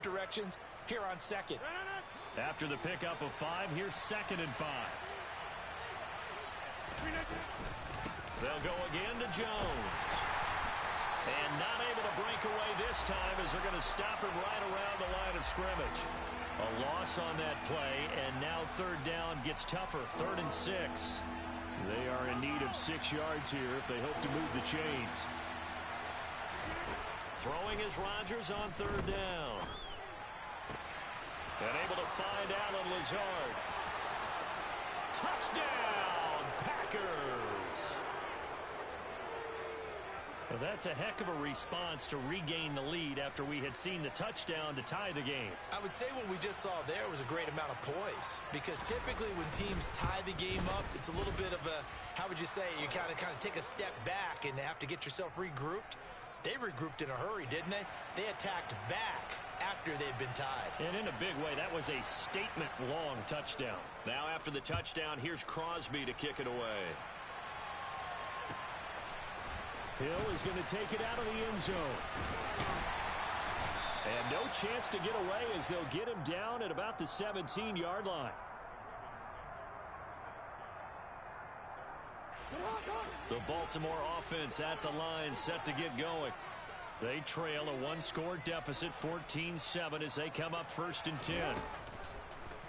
Directions here on second. After the pickup of 5, here's 2nd and 5. They'll go again to Jones. And not able to break away this time as they're going to stop him right around the line of scrimmage. A loss on that play, and now 3rd down gets tougher. 3rd and 6. They are in need of 6 yards here if they hope to move the chains. Throwing is Rodgers on 3rd down. And able to find Allen Lazard. Touchdown, Packers! Well, that's a heck of a response to regain the lead after we had seen the touchdown to tie the game. I would say what we just saw there was a great amount of poise, because typically when teams tie the game up, it's a little bit of a, how would you say, you kind of take a step back and have to get yourself regrouped. They regrouped in a hurry, didn't they? They attacked back after they'd been tied. And in a big way, that was a statement-long touchdown. Now after the touchdown, here's Crosby to kick it away. Hill is going to take it out of the end zone. And no chance to get away as they'll get him down at about the 17-yard line. The Baltimore offense at the line, set to get going. They trail a 1-score deficit, 14-7, as they come up 1st and 10.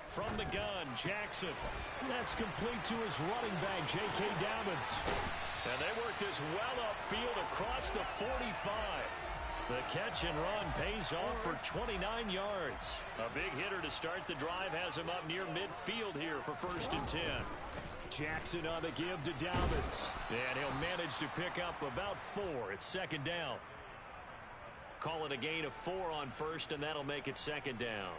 From the gun, Jackson. That's complete to his running back, J.K. Dobbins. And they work this well upfield across the 45. The catch and run pays off for 29 yards. A big hitter to start the drive has him up near midfield here for 1st and 10. Jackson on the give to Dobbins. And he'll manage to pick up about 4. It's 2nd down. Call it a gain of 4 on 1st, and that'll make it 2nd down.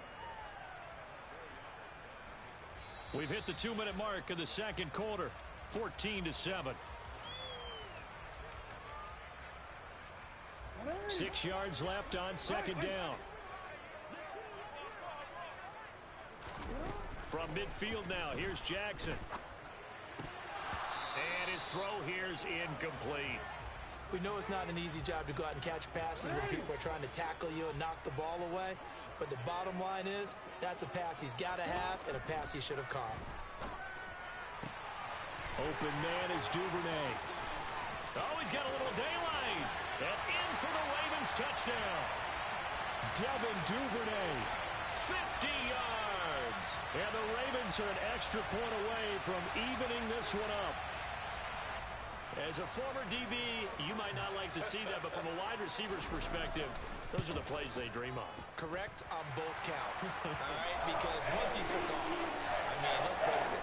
We've hit the 2-minute mark of the 2nd quarter. 14-7. 6 yards left on 2nd down. From midfield now, here's Jackson. And his throw here's incomplete. We know it's not an easy job to go out and catch passes when people are trying to tackle you and knock the ball away. But the bottom line is, that's a pass he's got to have and a pass he should have caught. Open man is Duvernay. Oh, he's got a little daylight. And in for the Ravens touchdown. Devin Duvernay, 50 yards. And the Ravens are an extra point away from evening this one up. As a former DB, you might not like to see that, but from a wide receiver's perspective, those are the plays they dream of. Correct on both counts, all right? Because once he took off, I mean, let's face it,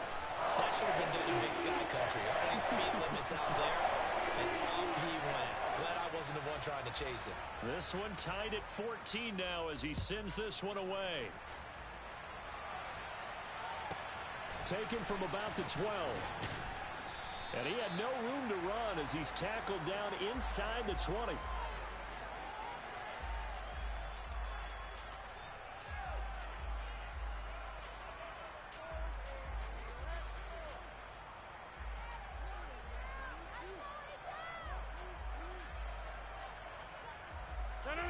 that should have been done in Big Sky Country. Already speed limits out there, and off he went. Glad I wasn't the one trying to chase it. This one tied at 14 now as he sends this one away. Taken from about the 12. And he had no room to run as he's tackled down inside the 20.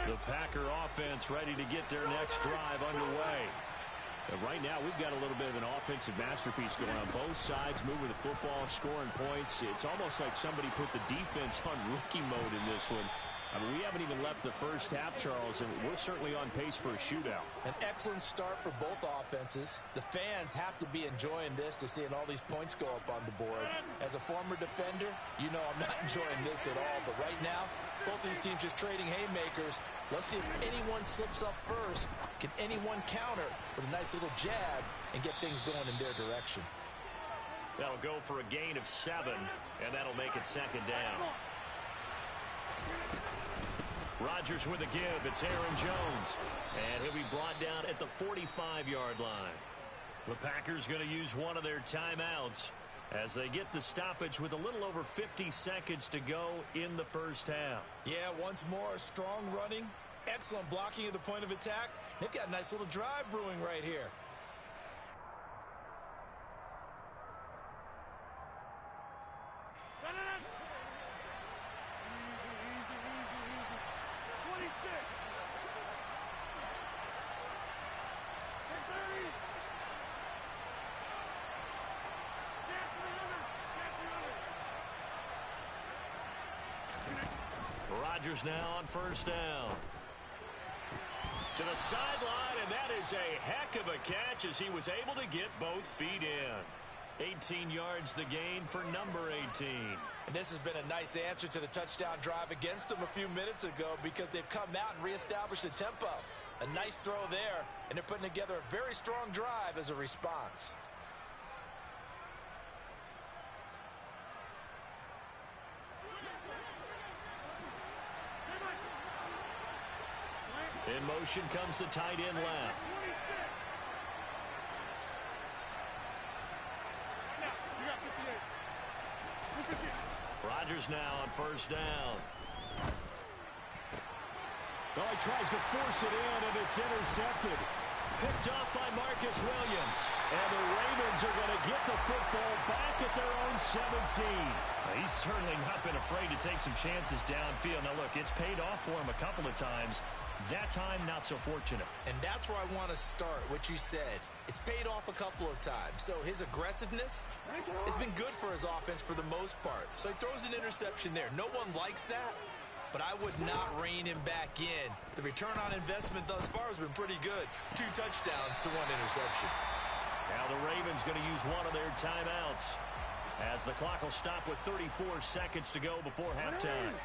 The Packer offense ready to get their next drive underway. And right now, we've got a little bit of an offensive masterpiece going on both sides, moving the football, scoring points. It's almost like somebody put the defense on rookie mode in this one. I mean, we haven't even left the first half, Charles, and we're certainly on pace for a shootout. An excellent start for both offenses. The fans have to be enjoying this to seeing all these points go up on the board. As a former defender, you know I'm not enjoying this at all. But right now, both these teams just trading haymakers. Let's see if anyone slips up first. Can anyone counter with a nice little jab and get things going in their direction? That'll go for a gain of 7, and that'll make it 2nd down. Rodgers with a give. It's Aaron Jones. And he'll be brought down at the 45-yard line. The Packers going to use one of their timeouts as they get the stoppage with a little over 50 seconds to go in the first half. Yeah, once more, strong running, excellent blocking at the point of attack. They've got a nice little drive brewing right here. Rodgers now on first down. To the sideline, and that is a heck of a catch as he was able to get both feet in. 18 yards the gain for number 18. And this has been a nice answer to the touchdown drive against them a few minutes ago because they've come out and reestablished the tempo. A nice throw there, and they're putting together a very strong drive as a response. In motion comes the tight end left. Rodgers now on first down. Oh, he tries to force it in, and it's intercepted. Picked off by Marcus Williams. And the Ravens are going to get the football back at their own 17. He's certainly not been afraid to take some chances downfield. Now, look, it's paid off for him a couple of times. That time, not so fortunate. And that's where I want to start, what you said. It's paid off a couple of times. So his aggressiveness has been good for his offense for the most part. So he throws an interception there. No one likes that, but I would not rein him back in. The return on investment thus far has been pretty good. 2 touchdowns to 1 interception. Now the Ravens going to use one of their timeouts as the clock will stop with 34 seconds to go before halftime.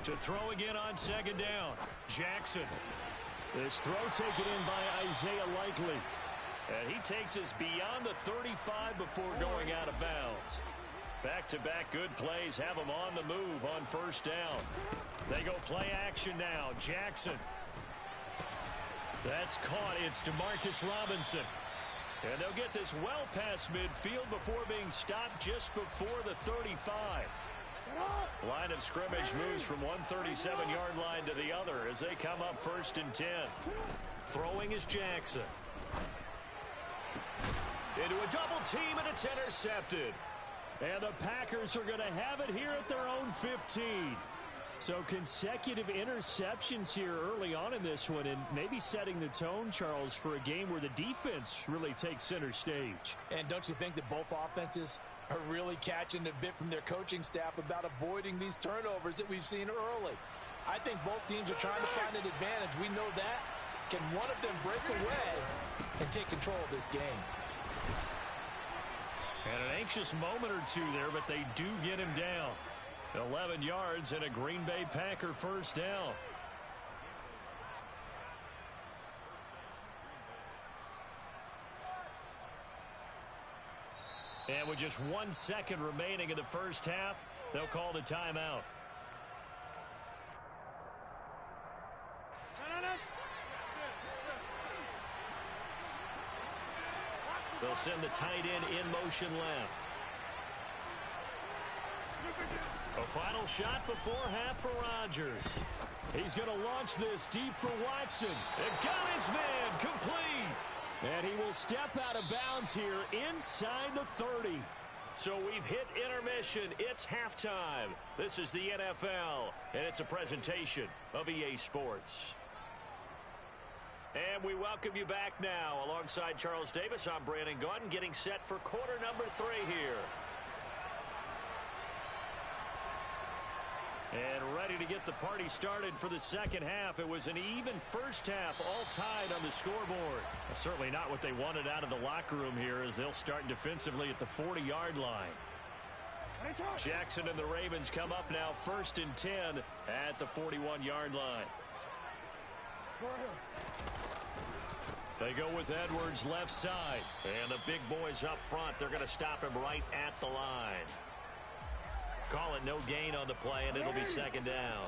To throw again on second down. Jackson. This throw taken in by Isaiah Likely. And he takes us beyond the 35 before going out of bounds. Back-to-back good plays have them on the move on first down. They go play action now. Jackson. That's caught. It's DeMarcus Robinson. And they'll get this well past midfield before being stopped just before the 35. Line of scrimmage moves from one 37-yard line to the other as they come up first and 10. Throwing is Jackson. Into a double team, and it's intercepted. And the Packers are going to have it here at their own 15. So consecutive interceptions here early on in this one, and maybe setting the tone, Charles, for a game where the defense really takes center stage. And don't you think that both offenses are really catching a bit from their coaching staff about avoiding these turnovers that we've seen early? I think both teams are trying to find an advantage. We know that. Can one of them break away and take control of this game? And an anxious moment or two there, but they do get him down. 11 yards and a Green Bay Packer first down. And with just 1 second remaining in the first half, they'll call the timeout. They'll send the tight end in motion left. A final shot before half for Rodgers. He's going to launch this deep for Watson. And got his man complete. And he will step out of bounds here inside the 30. So we've hit intermission. It's halftime. This is the NFL, and it's a presentation of EA Sports. And we welcome you back now. Alongside Charles Davis, I'm Brandon Gaudin, getting set for quarter number 3 here. And ready to get the party started for the second half. It was an even first half, all tied on the scoreboard. Certainly not what they wanted out of the locker room here as they'll start defensively at the 40-yard line. Jackson and the Ravens come up now first and 10 at the 41-yard line. They go with Edwards left side. And the big boys up front, they're going to stop him right at the line. Call it no gain on the play, and it'll be second down.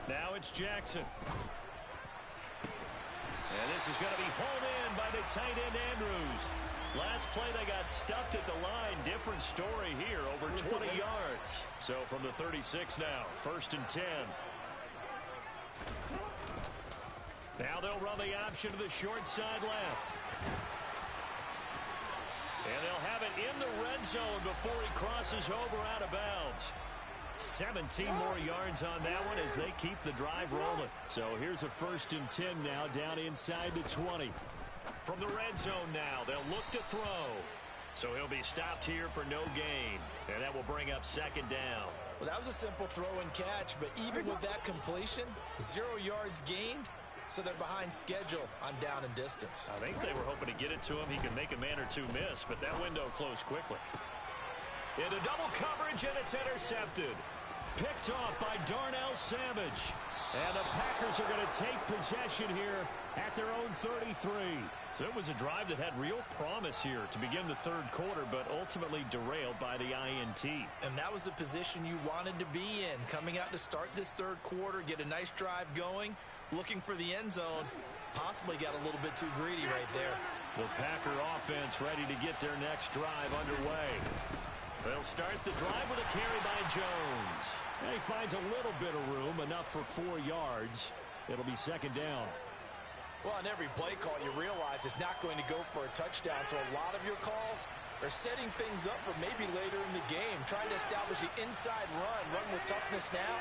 Now it's Jackson. And this is going to be hauled in by the tight end Andrews. Last play they got stuffed at the line. Different story here, over 20 yards. So from the 36 now, first and 10. Now they'll run the option to the short side left. And they'll have it in the red zone before he crosses over out of bounds. 17 more yards on that one as they keep the drive rolling. So here's a 1st and 10 now down inside the 20. From the red zone now, they'll look to throw. So he'll be stopped here for no gain. And that will bring up 2nd down. Well, that was a simple throw and catch, but even with that completion, 0 yards gained, so they're behind schedule on down and distance. I think they were hoping to get it to him. He can make a man or two miss, but that window closed quickly. Into double coverage, and it's intercepted. Picked off by Darnell Savage. And the Packers are going to take possession here at their own 33. So it was a drive that had real promise here to begin the 3rd quarter, but ultimately derailed by the INT. And that was the position you wanted to be in, coming out to start this 3rd quarter, get a nice drive going, looking for the end zone. Possibly got a little bit too greedy right there. The Packer offense ready to get their next drive underway. They'll start the drive with a carry by Jones. And he finds a little bit of room, enough for 4 yards. It'll be 2nd down. Well, on every play call, you realize it's not going to go for a touchdown, so a lot of your calls are setting things up for maybe later in the game, trying to establish the inside run with toughness now,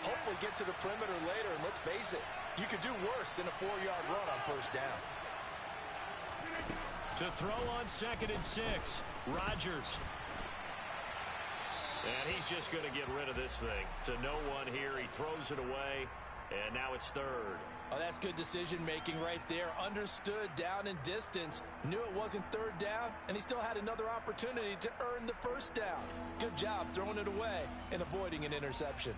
hopefully get to the perimeter later, and let's face it, you could do worse than a 4-yard run on 1st down. To throw on 2nd and 6, Rodgers. And he's just going to get rid of this thing. To no one here. He throws it away, and now it's 3rd. Oh, that's good decision-making right there. Understood down and distance. Knew it wasn't 3rd down, and he still had another opportunity to earn the 1st down. Good job throwing it away and avoiding an interception.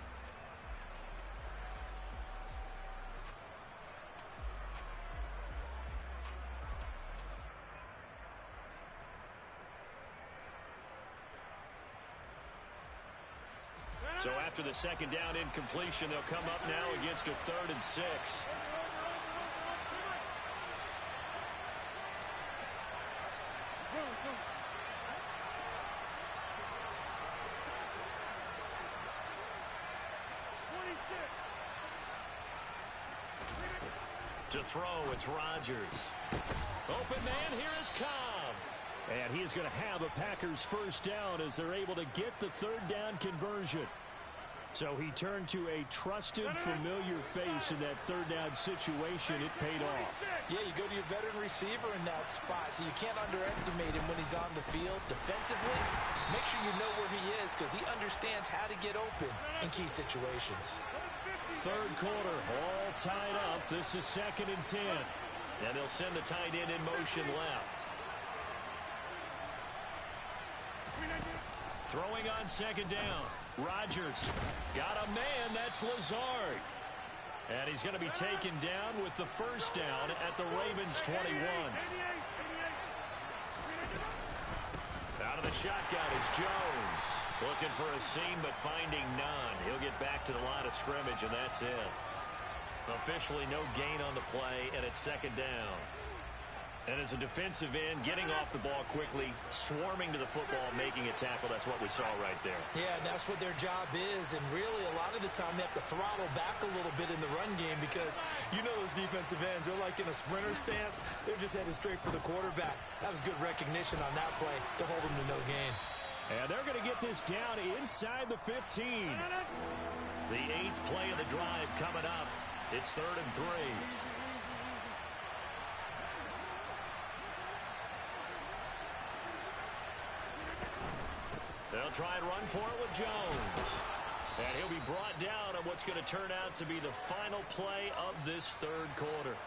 So after the 2nd down incompletion, they'll come up now against a 3rd and 6. To throw, it's Rodgers. Open man, here is Cobb. And he is going to have a Packers 1st down as they're able to get the 3rd down conversion. So he turned to a trusted, familiar face in that 3rd down situation. It paid off. Yeah, you go to your veteran receiver in that spot, so you can't underestimate him when he's on the field defensively. Make sure you know where he is because he understands how to get open in key situations. 3rd quarter, all tied up. This is 2nd and 10. And they'll send the tight end in motion left. Throwing on 2nd down. Rodgers got a man. That's Lazard. And he's going to be taken down with the 1st down at the Ravens 21. Out of the shotgun is Jones. Looking for a seam, but finding none. He'll get back to the line of scrimmage, and that's it. Officially no gain on the play, and it's 2nd down. And as a defensive end, getting off the ball quickly, swarming to the football, making a tackle, that's what we saw right there. Yeah, that's what their job is, and really a lot of the time they have to throttle back a little bit in the run game because you know those defensive ends, they're like in a sprinter stance. They're just headed straight for the quarterback. That was good recognition on that play to hold them to no gain. And they're going to get this down inside the 15. The 8th play of the drive coming up. It's 3rd and 3. They'll try and run for it with Jones. And he'll be brought down on what's going to turn out to be the final play of this 3rd quarter.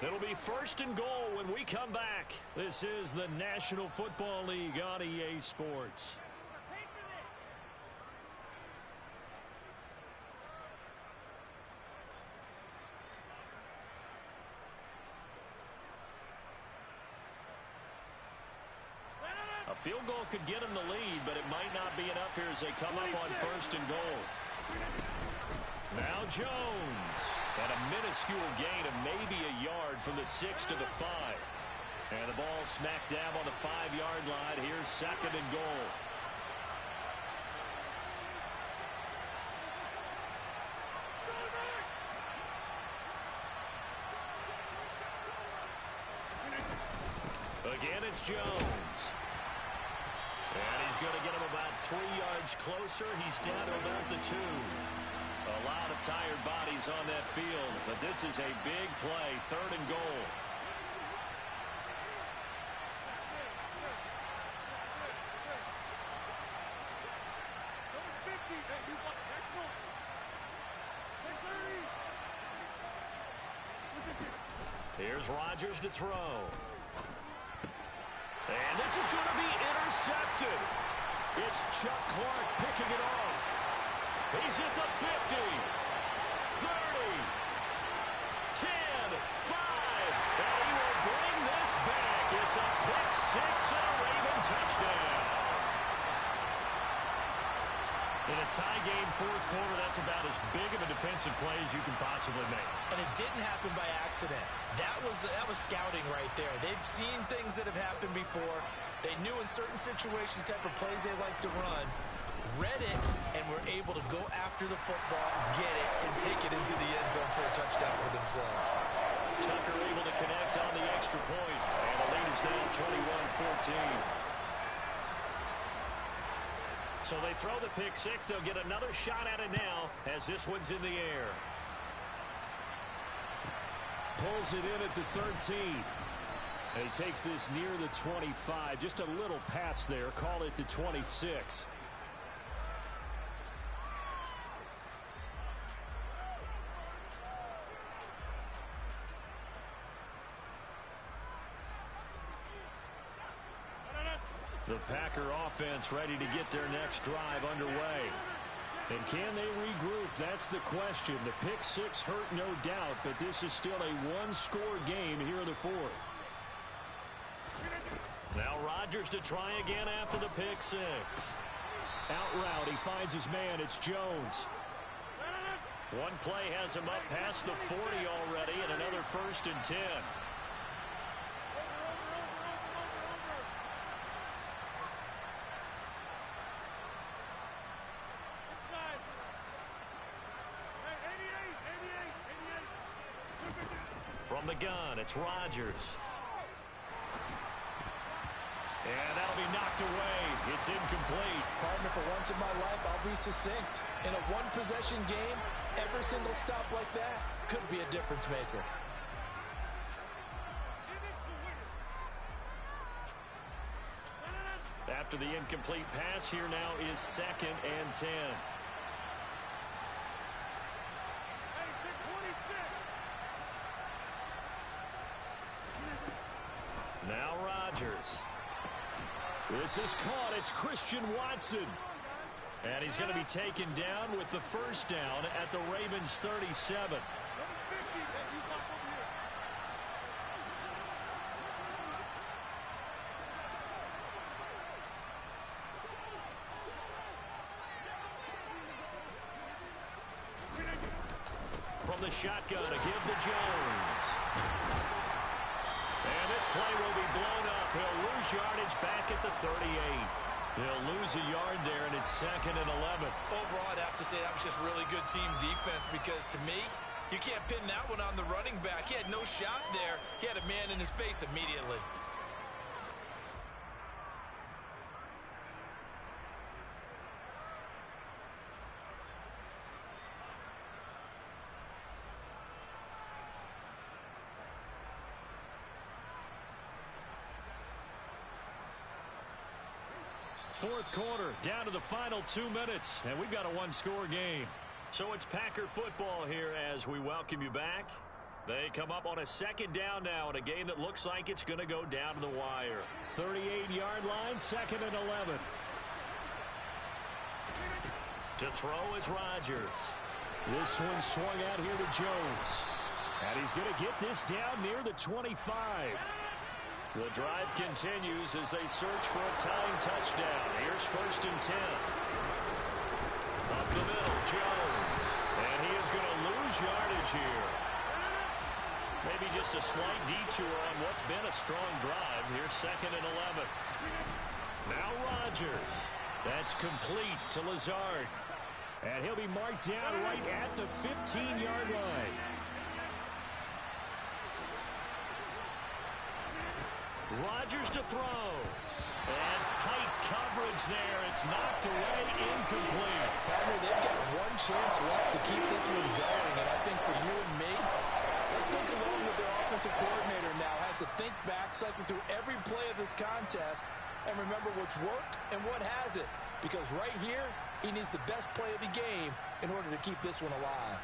It'll be 1st and goal when we come back. This is the National Football League on EA Sports. A field goal could get them the lead, but it might not be enough here as they come up on 1st and goal. Now Jones. And a minuscule gain of maybe a yard from the 6 to the 5. And the ball smack dab on the 5-yard line. Here's 2nd and goal. Again, it's Jones. And he's going to get him about 3 yards closer. He's down to about the 2. A lot of tired bodies on that field, but this is a big play, 3rd and goal. Here's Rodgers to throw. And this is going to be intercepted. It's Chuck Clark picking it off. He's at the 50, 30, 10, 5, and he will bring this back. It's a pick 6 and a Raven touchdown. In a tie game, 4th quarter, that's about as big of a defensive play as you can possibly make. And it didn't happen by accident. That was scouting right there. They've seen things that have happened before. They knew in certain situations the type of plays they like to run, read it, and were able to go after the football, get it, and take it into the end zone for a touchdown for themselves. Tucker able to connect on the extra point, and the lead is now 21-14. So they throw the pick 6. They'll get another shot at it now as this one's in the air. Pulls it in at the 13. And he takes this near the 25. Just a little pass there. Call it the 26. The Packer offense ready to get their next drive underway. And can they regroup? That's the question. The pick 6 hurt, no doubt, but this is still a one-score game here in the 4th. Now Rodgers to try again after the pick 6. Out route, he finds his man. It's Jones. One play has him up past the 40 already, and another 1st and 10. From the gun, it's Rodgers. And that'll be knocked away. It's incomplete. Partner, for once in my life, I'll be succinct. In a one-possession game, every single stop like that could be a difference maker. After the incomplete pass, here now is 2nd and 10. Now Rodgers. This is caught. It's Christian Watson. And he's going to be taken down with the 1st down at the Ravens 37. From the shotgun, a give to Jones. And this play will be blown up. He'll lose yardage back at the 38. He'll lose a yard there, and it's 2nd and 11. Overall, I'd have to say that was just really good team defense because, to me, you can't pin that one on the running back. He had no shot there. He had a man in his face immediately. Fourth quarter, down to the final 2 minutes, and we've got a one-score game. So it's Packer football here as we welcome you back. They come up on a 2nd down now in a game that looks like it's going to go down to the wire. 38-yard line, 2nd and 11. To throw is Rodgers. This one swung out here to Jones. And he's going to get this down near the 25. The drive continues as they search for a tying touchdown. Here's 1st and 10. Up the middle, Jones. And he is going to lose yardage here. Maybe just a slight detour on what's been a strong drive. Here's 2nd and 11. Now Rodgers. That's complete to Lazard. And he'll be marked down right at the 15-yard line. Rodgers to throw. And tight coverage there. It's knocked away, incomplete. Partner, they've got one chance left to keep this one going, and I think for you and me, let's think along with their offensive coordinator now. Has to think back, cycle through every play of this contest, and remember what's worked and what hasn't. Because right here, he needs the best play of the game in order to keep this one alive.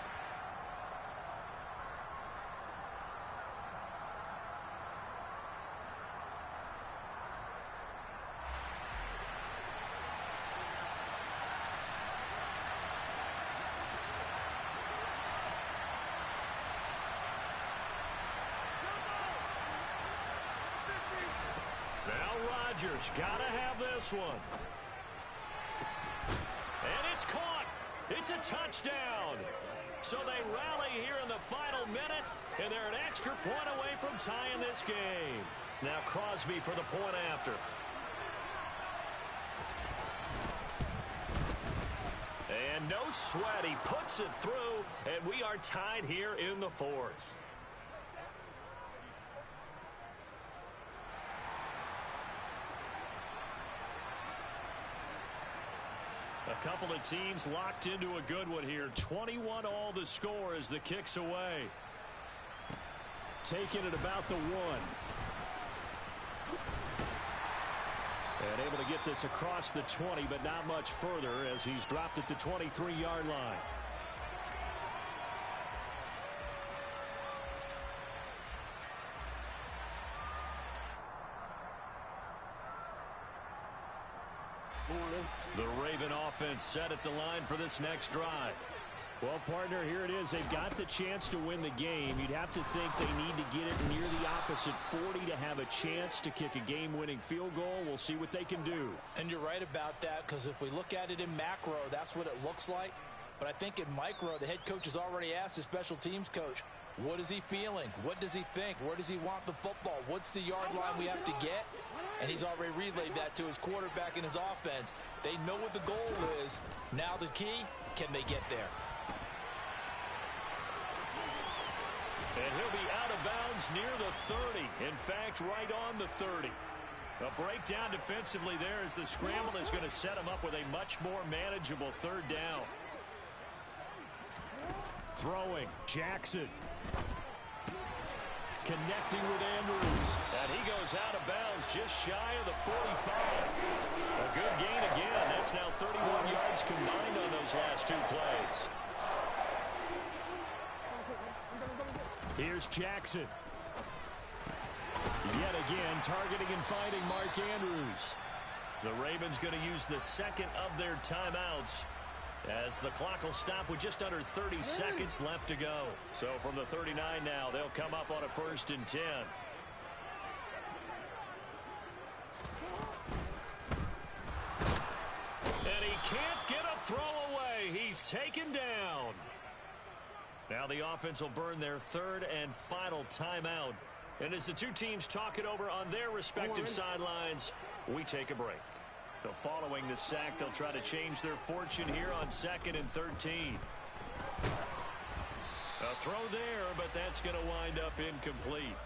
Gotta have this one. And it's caught. It's a touchdown. So they rally here in the final minute, and they're an extra point away from tying this game. Now Crosby for the point after. And no sweat. He puts it through, and we are tied here in the fourth. A couple of teams locked into a good one here. 21 all the score as the kick's away. Taking it about the 1. And able to get this across the 20, but not much further as he's dropped at the 23-yard line. The Raven offense set at the line for this next drive. Well, partner, here it is. They've got the chance to win the game. You'd have to think they need to get it near the opposite 40 to have a chance to kick a game-winning field goal. We'll see what they can do. And you're right about that, because if we look at it in macro, that's what it looks like. But I think in micro, the head coach has already asked the special teams coach, what is he feeling? What does he think? Where does he want the football? What's the yard line we have to get? And he's already relayed that to his quarterback and his offense. They know what the goal is. Now the key, can they get there? And he'll be out of bounds near the 30. In fact, right on the 30. A breakdown defensively there as the scramble is going to set him up with a much more manageable third down. Throwing, Jackson. Connecting with Andrews. And he goes out of bounds just shy of the 45. A good gain again. That's now 31 yards combined on those last 2 plays. Here's Jackson. Yet again, targeting and finding Mark Andrews. The Ravens going to use the second of their timeouts as the clock will stop with just under 30 seconds left to go. So from the 39 now, they'll come up on a 1st and 10. And he can't get a throw away. He's taken down. Now the offense will burn their 3rd and final timeout. And as the two teams talk it over on their respective sidelines, we take a break. So following the sack, they'll try to change their fortune here on 2nd and 13. A throw there, but that's going to wind up incomplete.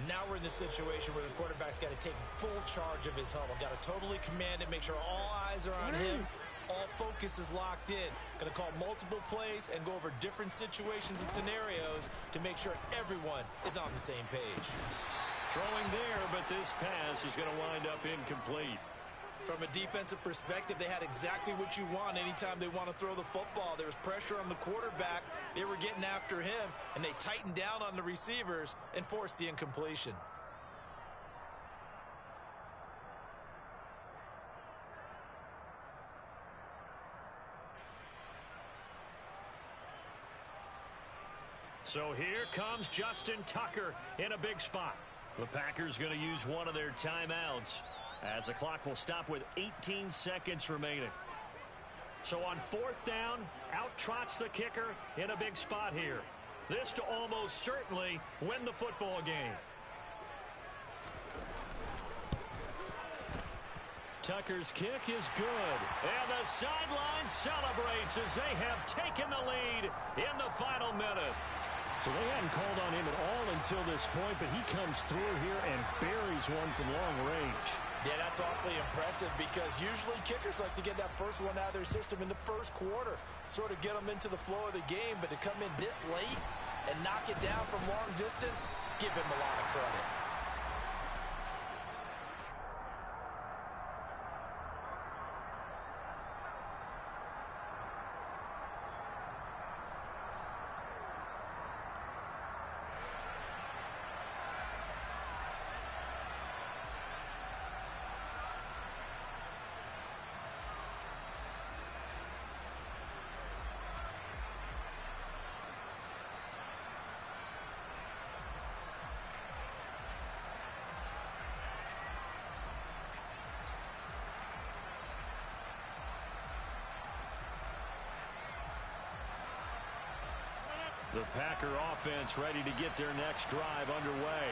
Now we're in the situation where the quarterback's got to take full charge of his huddle. Got to totally command it, make sure all eyes are on him. All focus is locked in. Going to call multiple plays and go over different situations and scenarios to make sure everyone is on the same page. Throwing there, but this pass is going to wind up incomplete. From a defensive perspective, they had exactly what you want anytime they want to throw the football. There was pressure on the quarterback. They were getting after him, and they tightened down on the receivers and forced the incompletion. So here comes Justin Tucker in a big spot. The Packers going to use one of their timeouts as the clock will stop with 18 seconds remaining. So on 4th down, out trots the kicker in a big spot here. This to almost certainly win the football game. Tucker's kick is good. And the sideline celebrates as they have taken the lead in the final minute. So they hadn't called on him at all until this point, but he comes through here and buries one from long range. Yeah, that's awfully impressive because usually kickers like to get that first one out of their system in the first quarter, sort of get them into the flow of the game, but to come in this late and knock it down from long distance, give him a lot of credit. The Packer offense ready to get their next drive underway.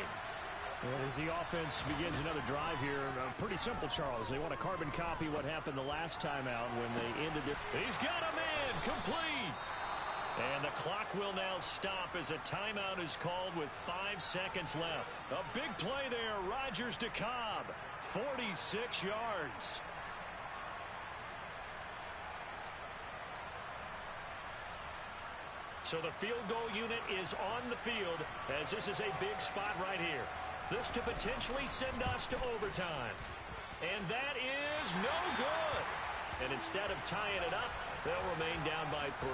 And as the offense begins another drive here, pretty simple, Charles. They want to carbon copy what happened the last time out when they ended their... He's got a man, complete. And the clock will now stop as a timeout is called with 5 seconds left. A big play there, Rodgers to Cobb, 46 yards. So the field goal unit is on the field as this is a big spot right here. This to potentially send us to overtime. And that is no good. And instead of tying it up, they'll remain down by 3.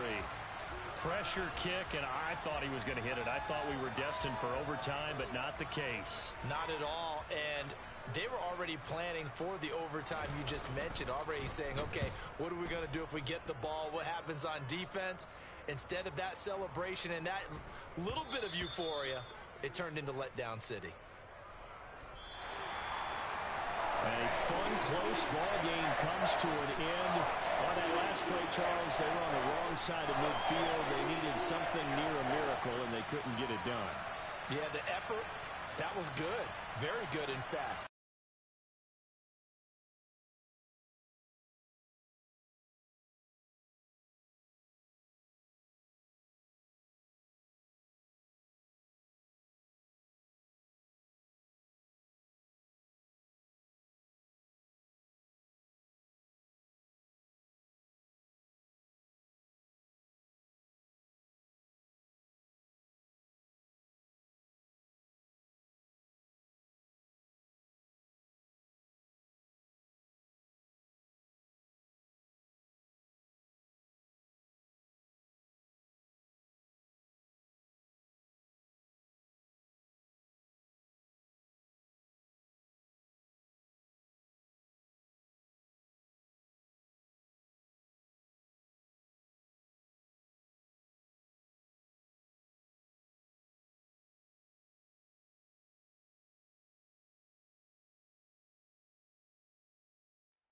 Pressure kick, and I thought he was going to hit it. I thought we were destined for overtime, but not the case. Not at all. And they were already planning for the overtime you just mentioned, already saying, okay, what are we going to do if we get the ball? What happens on defense? Instead of that celebration and that little bit of euphoria, it turned into letdown city. A fun, close ball game comes to an end. On that last play, Charles, they were on the wrong side of midfield. They needed something near a miracle, and they couldn't get it done. Yeah, the effort, that was good. Very good, in fact.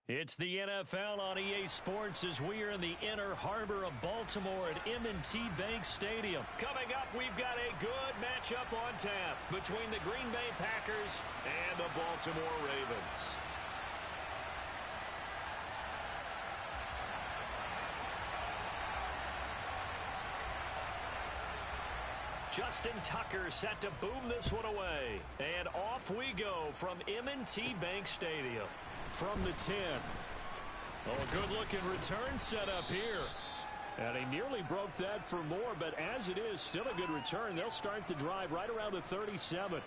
It's the NFL on EA Sports as we are in the inner harbor of Baltimore at M&T Bank Stadium. Coming up, we've got a good matchup on tap between the Green Bay Packers and the Baltimore Ravens. Justin Tucker set to boom this one away. And off we go from M&T Bank Stadium. From the 10. Oh, good-looking return set up here. And he nearly broke that for more, but as it is, still a good return. They'll start the drive right around the 37.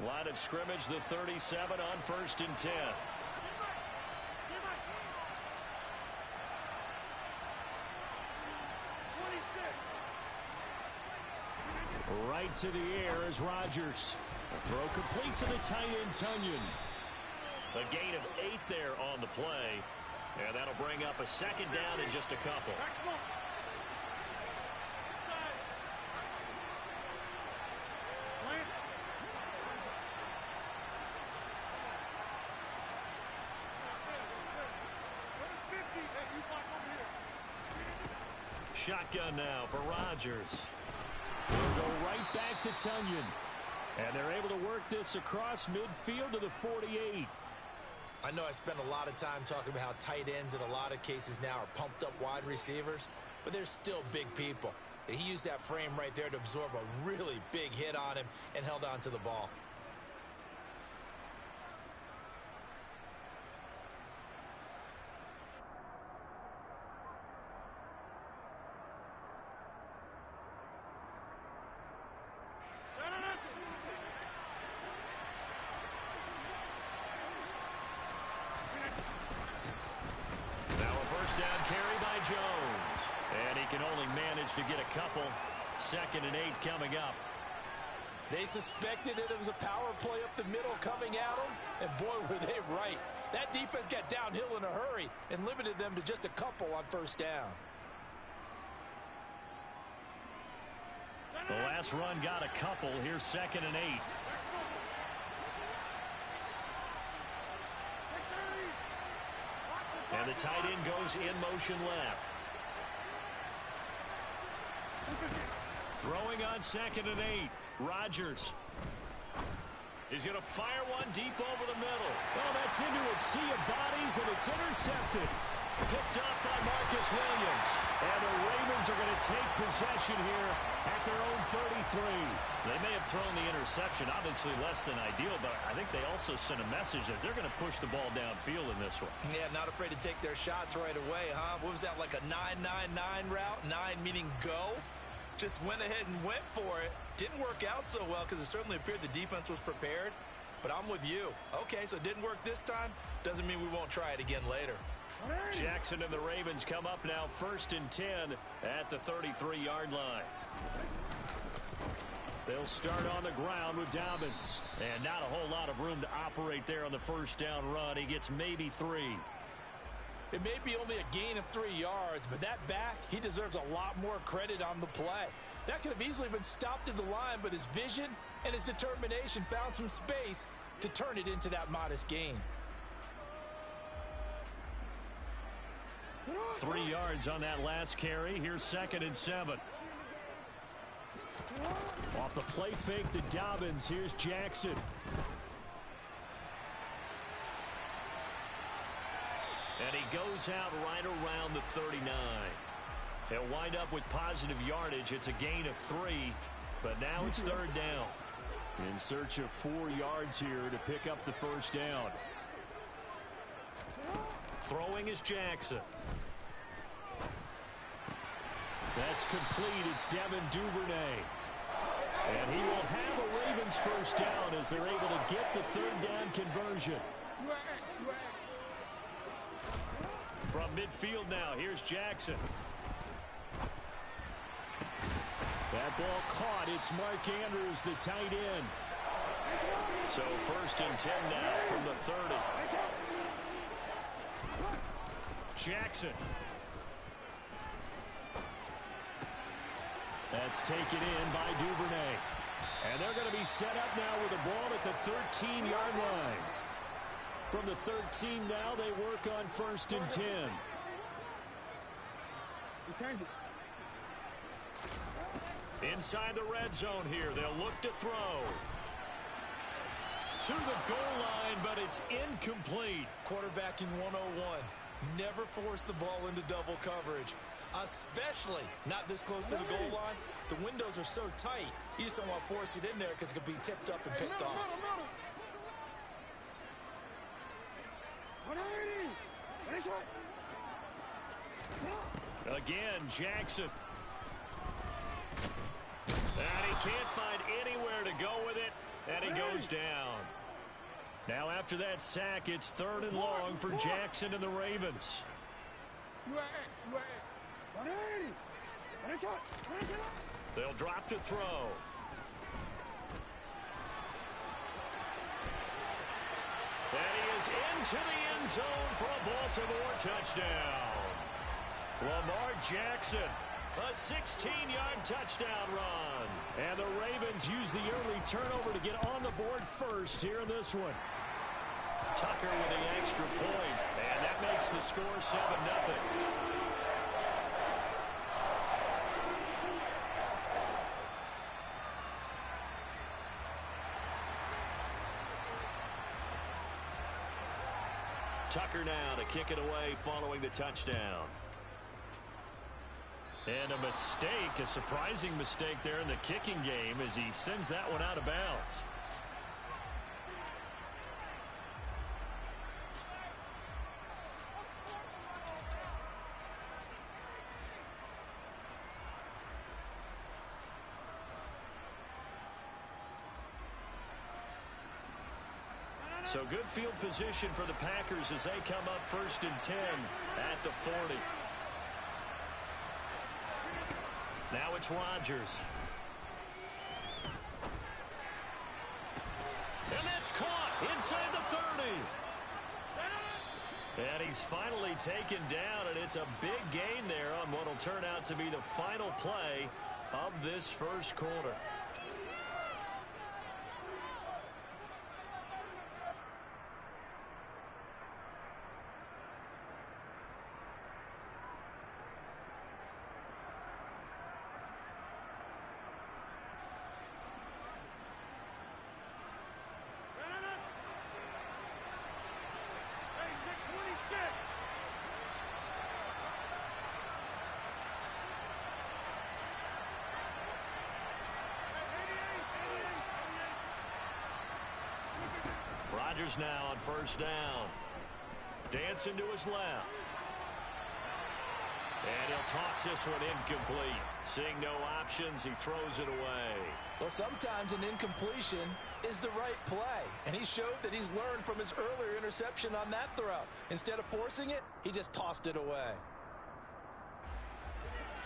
Line of scrimmage, the 37 on 1st and 10. Right to the air is Rodgers. A throw complete to the tight end, Tunyon. A gain of 8 there on the play. And that'll bring up a second down in just a couple. Shotgun now for Rodgers. He'll go right back to Tunyon. And they're able to work this across midfield to the 48. I know I spent a lot of time talking about how tight ends in a lot of cases now are pumped up wide receivers, but they're still big people. He used that frame right there to absorb a really big hit on him and held on to the ball. Down carry by Jones. And he can only manage to get a couple. 2nd and 8 coming up. They suspected it was a power play up the middle coming at them, and boy, were they right. That defense got downhill in a hurry and limited them to just a couple on 1st down. The last run got a couple. Here's 2nd and 8. And the tight end goes in motion left. Throwing on 2nd and 8. Rodgers. He's going to fire one deep over the middle. Well, that's into a sea of bodies, and it's intercepted. Picked up by Marcus Williams. And the Ravens are going to take possession here at their own 33. They may have thrown the interception, obviously less than ideal, but I think they also sent a message that they're going to push the ball downfield in this one. Yeah, not afraid to take their shots right away, huh? What was that, like a 9-9-9 route? 9 meaning go? Just went ahead and went for it. Didn't work out so well because it certainly appeared the defense was prepared. But I'm with you. Okay, so it didn't work this time. Doesn't mean we won't try it again later. Jackson and the Ravens come up now 1st and 10 at the 33-yard line. They'll start on the ground with Dobbins. And not a whole lot of room to operate there on the 1st down run. He gets maybe 3. It may be only a gain of 3 yards, but that back, he deserves a lot more credit on the play. That could have easily been stopped at the line, but his vision and his determination found some space to turn it into that modest gain. 3 yards on that last carry. Here's 2nd and 7. Off the play fake to Dobbins. Here's Jackson. And he goes out right around the 39. He'll wind up with positive yardage. It's a gain of 3, but now it's 3rd down. In search of 4 yards here to pick up the 1st down. Throwing is Jackson. That's complete. It's Devin Duvernay. And he will have a Ravens 1st down as they're able to get the 3rd down conversion. From midfield now, here's Jackson. That ball caught. It's Mark Andrews, the tight end. So 1st and 10 now from the 30. Jackson. That's taken in by Duvernay. And they're going to be set up now with the ball at the 13-yard line. From the 13 now, they work on 1st and 10. Inside the red zone here. They'll look to throw. To the goal line, but it's incomplete. Quarterbacking 101. Never force the ball into double coverage, especially not this close to the goal line. The windows are so tight, you just don't want to force it in there because it could be tipped up and picked off. Again, Jackson. And he can't find anywhere to go with it, and he goes down. Now after that sack, it's 3rd and long for Jackson and the Ravens. They'll drop to throw. And he is into the end zone for a Baltimore touchdown. Lamar Jackson, a 16-yard touchdown run. And the Ravens use the early turnover to get on the board first here in this one. Tucker with the extra point, and that makes the score 7-0. Tucker now to kick it away following the touchdown. And a mistake, a surprising mistake there in the kicking game as he sends that one out of bounds. So good field position for the Packers as they come up 1st and 10 at the 40. Now it's Rodgers. And that's caught inside the 30. And he's finally taken down, and it's a big gain there on what will turn out to be the final play of this first quarter. Rodgers now on 1st down. Dancing to his left. And he'll toss this one incomplete. Seeing no options, he throws it away. Well, sometimes an incompletion is the right play. And he showed that he's learned from his earlier interception on that throw. Instead of forcing it, he just tossed it away.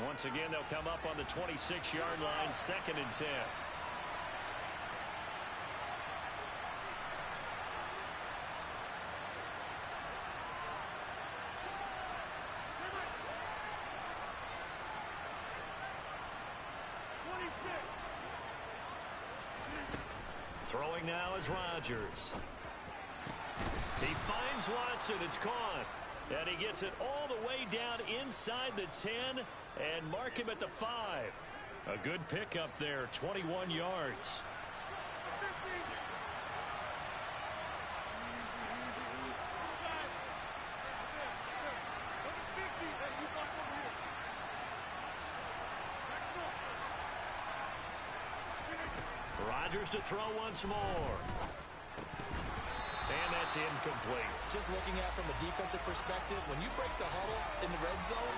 Once again, they'll come up on the 26-yard line, 2nd and 10. Throwing now is Rodgers. He finds Watson. It's caught. And he gets it all the way down inside the 10 and mark him at the 5. A good pickup there, 21 yards. Rodgers to throw once more. And that's incomplete. Just looking at from a defensive perspective, when you break the huddle in the red zone,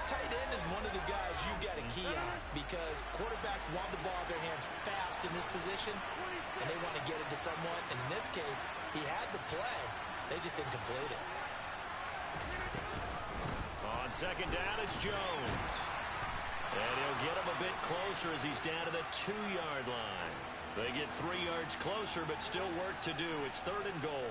tight end is one of the guys you've got to key on because quarterbacks want the ball in their hands fast in this position, and they want to get it to someone. And in this case, he had the play. They just didn't complete it. On 2nd down, it's Jones. And he'll get him a bit closer as he's down to the 2-yard line. They get 3 yards closer, but still work to do. It's 3rd and goal.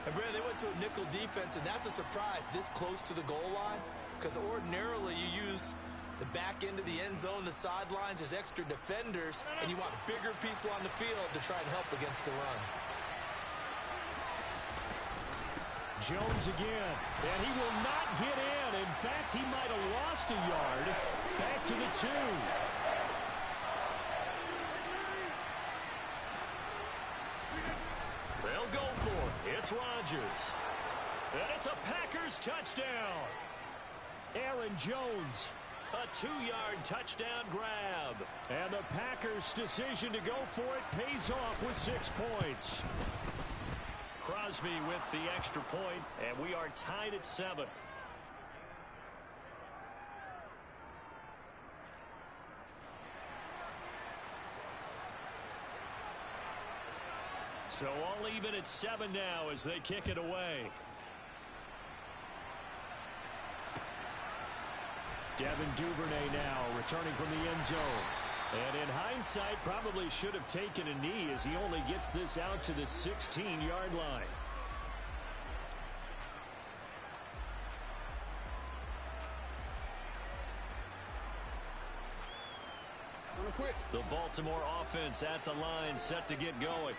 And, Brad, they went to a nickel defense, and that's a surprise this close to the goal line because ordinarily you use the back end of the end zone, the sidelines as extra defenders, and you want bigger people on the field to try and help against the run. Jones again, and he will not get in. In fact, he might have lost a yard. Back to the 2. They'll go for it. It's Rodgers. And it's a Packers touchdown. Aaron Jones. A 2-yard touchdown grab. And the Packers' decision to go for it pays off with 6 points. Crosby with the extra point, and we are tied at 7. So all even at 7 now as they kick it away. Devin Duvernay now returning from the end zone. And in hindsight, probably should have taken a knee as he only gets this out to the 16-yard line. The Baltimore offense at the line, set to get going.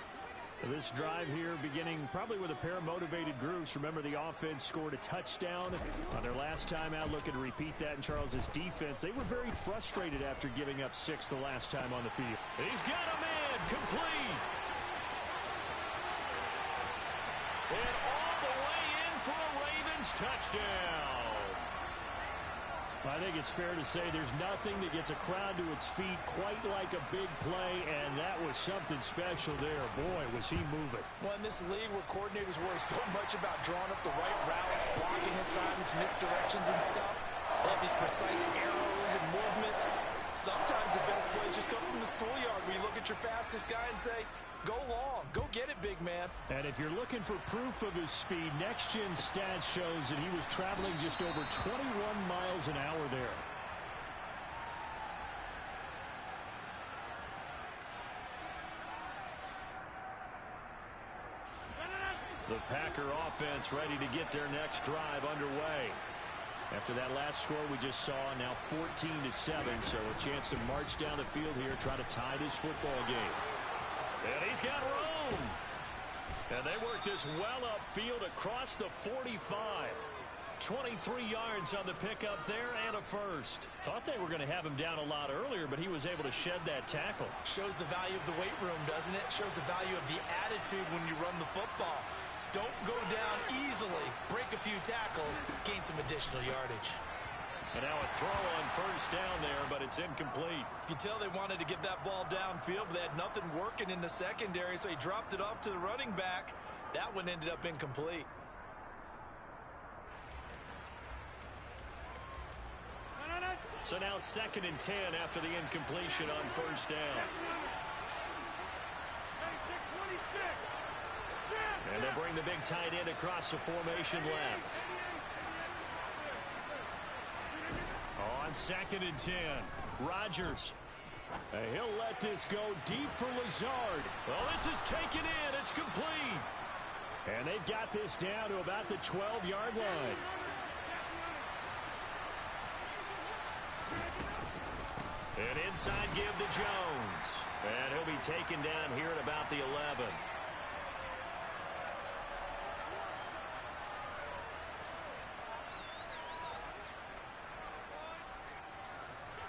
This drive here beginning probably with a pair of motivated groups. Remember, the offense scored a touchdown on their last time out. Looking to repeat that in Charles's defense. They were very frustrated after giving up 6 the last time on the field. He's got a man complete. And all the way in for a Ravens touchdown. I think it's fair to say there's nothing that gets a crowd to its feet quite like a big play, and that was something special there. Boy, was he moving. Well, in this league where coordinators worry so much about drawing up the right routes, blocking assignments, misdirections and stuff, they have these precise arrows and movements. Sometimes the best plays just come from the schoolyard where you look at your fastest guy and say, go long, go get it, big man. And if you're looking for proof of his speed, Next Gen Stats shows that he was traveling just over 21 miles an hour there. The Packer offense ready to get their next drive underway. After that last score we just saw, now 14-7, so a chance to march down the field here, try to tie this football game. And he's got room. And they work this well upfield across the 45. 23 yards on the pickup there and a first. Thought they were going to have him down a lot earlier, but he was able to shed that tackle. Shows the value of the weight room, doesn't it? Shows the value of the attitude when you run the football. Don't go down easily. Break a few tackles. Gain some additional yardage. And now a throw on first down there, but it's incomplete. You can tell they wanted to get that ball downfield, but they had nothing working in the secondary, so he dropped it off to the running back. That one ended up incomplete. So now 2nd and 10 after the incompletion on first down. And they bring the big tight end across the formation left. On 2nd and 10, Rodgers. He'll let this go deep for Lazard. Well, this is taken in. It's complete. And they've got this down to about the 12-yard line. An inside give to Jones. And he'll be taken down here at about the 11.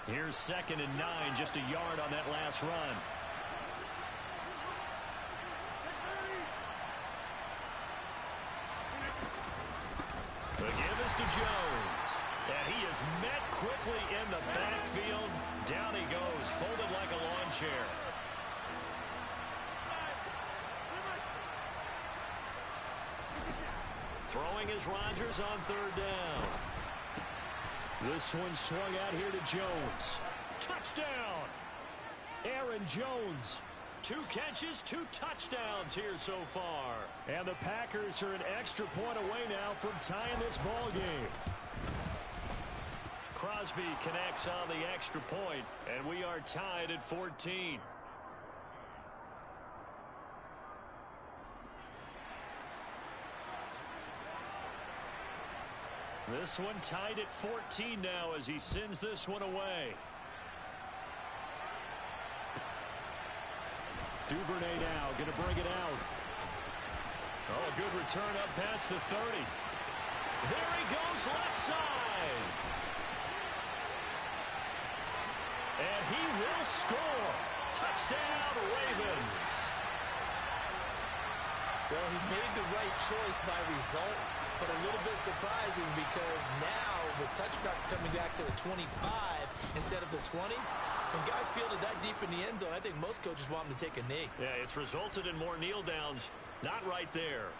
Here's 2nd and 9, just a yard on that last run. The give is to Jones. And he is met quickly in the backfield. Down he goes, folded like a lawn chair. Throwing is Rodgers on 3rd down. This one swung out here to Jones. Touchdown! Aaron Jones. 2 catches, 2 touchdowns here so far. And the Packers are an extra point away now from tying this ball game. Crosby connects on the extra point, and we are tied at 14. This one tied at 14 now as he sends this one away. Duvernay now going to bring it out. Oh, a good return up past the 30. There he goes left side. And he will score. Touchdown, Ravens. Well, he made the right choice by result, but a little bit surprising because now with touchbacks coming back to the 25 instead of the 20, when guys fielded that deep in the end zone, I think most coaches want them to take a knee. Yeah, it's resulted in more kneel downs. Not right there.